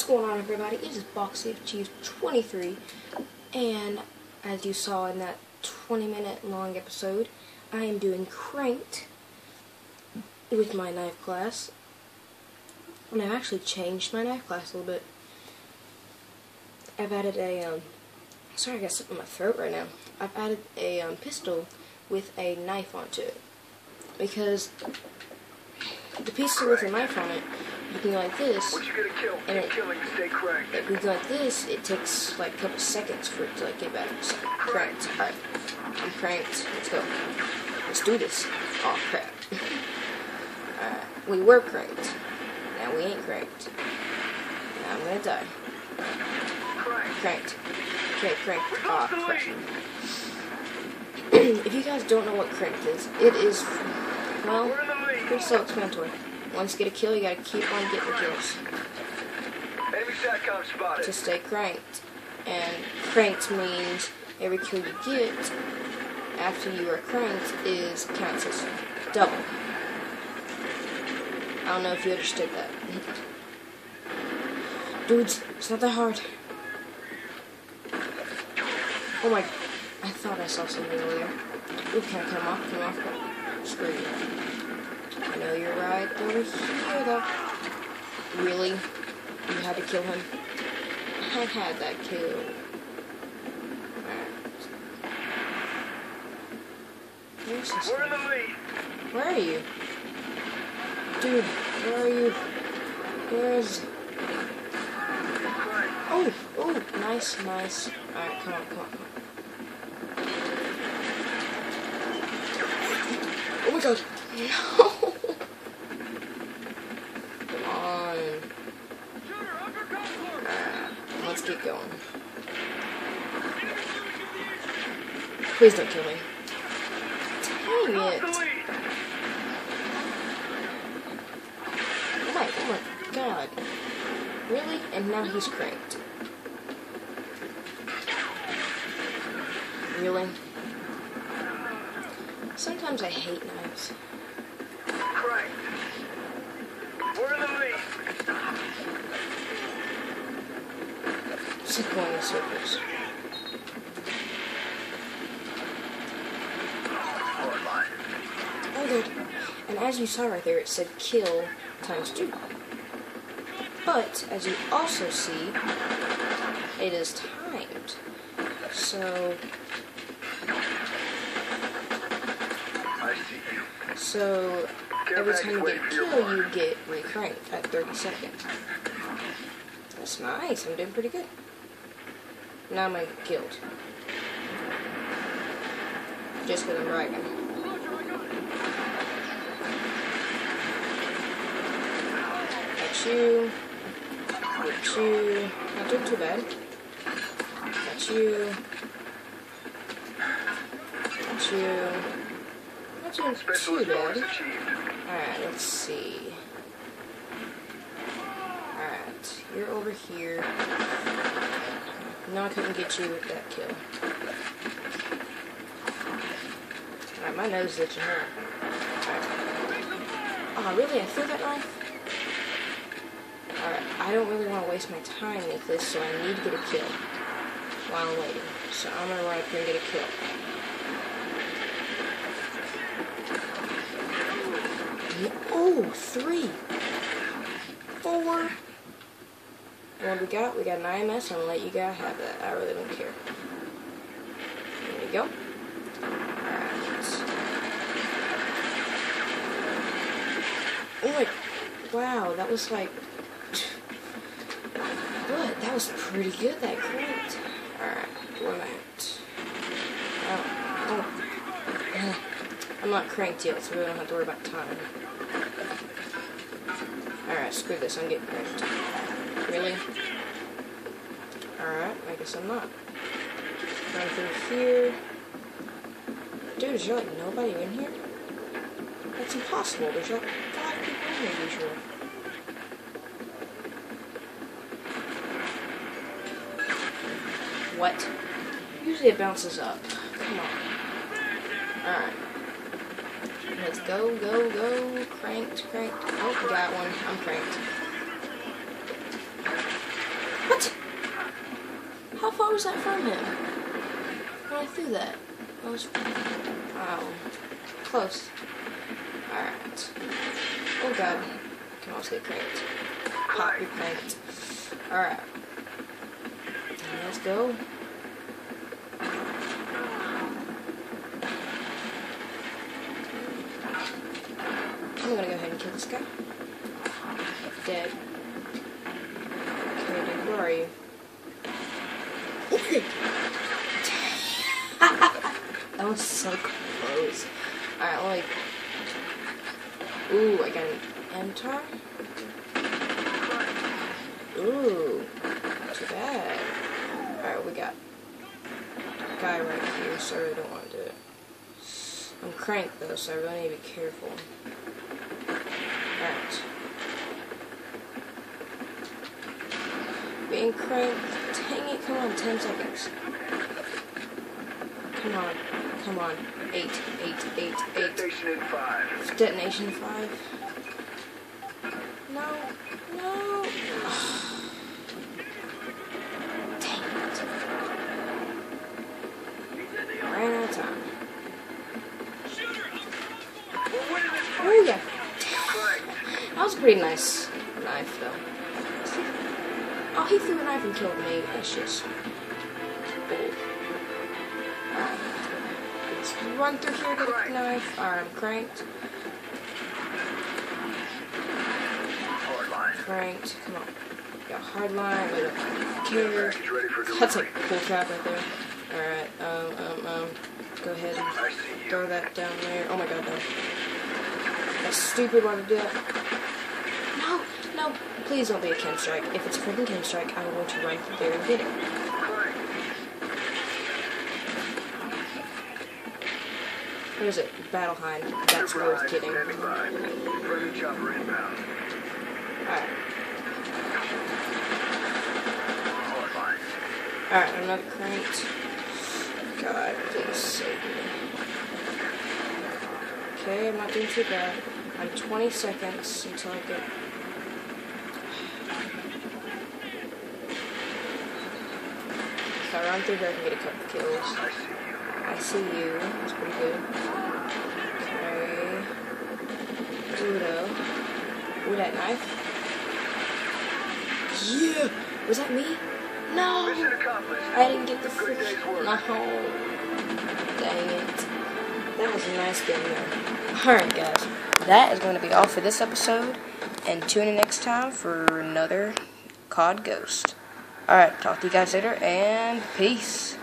going on, everybody? It is Boxy Chief 23, and as you saw in that 20-minute long episode, I am doing Cranked with my knife class, and I've actually changed my knife class a little bit. I've added a, sorry, I got something in my throat right now. I've added a pistol with a knife onto it, because the pistol with a knife on it, you can go like this, and if we go like this, it takes like a couple seconds for it to like get back. So, cranked. Alright, I'm cranked. Let's go. Let's do this. Oh crap. Alright, we were cranked. Now we ain't cranked. Now I'm gonna die. Cranked. Okay, cranked. Oh crap. If you guys don't know what cranked is, it is, well, pretty self-explanatory. Once you get a kill, you gotta keep on getting kills to stay cranked. And cranked means every kill you get after you are cranked counts as double. I don't know if you understood that. Dudes, it's not that hard. Oh my, I thought I saw something over there. Ooh, can I come off? Come off? Screw you. I know you're right over here, though. Really? You had to kill him? I had that kill. Alright. Where's this guy? Where are you? Dude, where are you? Where's... Oh, oh, nice, nice. Alright, come on, come on, come on. Oh my god. No! Let's get going. Please don't kill me. Dang it! Oh my god. Really? And now he's cranked. Really? Sometimes I hate knives. Cranked. We're in the lead. Just going in circles. Oh, good. And as you saw right there, it said kill times 2. But, as you also see, it is timed. So... So, every time you get a kill, you get recranked at 30 seconds. That's nice. I'm doing pretty good. Now I'm gonna get killed. Just because I'm bragging. Got you. Got you. Not doing too bad. Got you. Got you. Not doing too bad. Alright, let's see. Alright, you're over here. No, I couldn't get you with that kill. Alright, my nose is itching here. Alright. Oh, really? I threw that knife? Alright, I don't really want to waste my time with this, so I need to get a kill while I'm waiting. So I'm going to run up here and get a kill. Oh, 3. 4. What we got? We got an IMS. I'm gonna let you guys have that. I really don't care. There we go. Alright. Oh my, wow, that was like, what? That was pretty good, that cranked. Alright, where am I at? Oh. I'm not cranked yet, so we don't have to worry about time. Alright, screw this, I'm getting cranked. Really? Alright, I guess I'm not. Going through here. Dude, is there like nobody in here? That's impossible. There's like 5 people in here usually. What? Usually it bounces up. Come on. Alright. Let's go, go, go. Cranked, cranked. Oh, got one. I'm cranked. What? How far was that from him? When I threw that? That was... Wow. Close. Alright. Oh god. Can also get cranked. Pop, you cranked. Alright. Let's go. I'm gonna go ahead and kill this guy. Dead. Okay, dude, where are you? That was so close. Alright, like... Ooh, I got an MTAR? Ooh, not too bad. Alright, we got a guy right here, so I really don't want to do it. I'm cranked though, so I really need to be careful. Alright. Being cranked. Dang it, come on, 10 seconds. Come on, come on. 8. Detonation in 5. Detonation in 5. No. Dang it. Ran out of time. Oh yeah. That was a pretty nice knife though. Oh, he threw a knife and killed me. That's just bull. Let's run through here, get a knife. Alright, I'm cranked. Cranked. Come on. Got hard line. I don't care. That's like a cool trap right there. Alright, go ahead and throw that down there. Oh my god, no. That's stupid, why would I do that? No, please don't be a chem strike. If it's a freaking chem strike, I'm going to run through there and get it. What is it? Battle Hind. That's worth getting. Alright. Alright, another cranked. God, please save me. Okay, I'm not doing too bad. I'm 20 seconds until I get... If I run through here, I can get a couple kills. I see you. That's pretty good. Okay. Ooh, that knife. Yeah! Was that me? No! I didn't get the freaking... No. Dang it. That was a nice game though. Alright guys, that is going to be all for this episode, and tune in next time for another COD Ghost. Alright, talk to you guys later, and peace.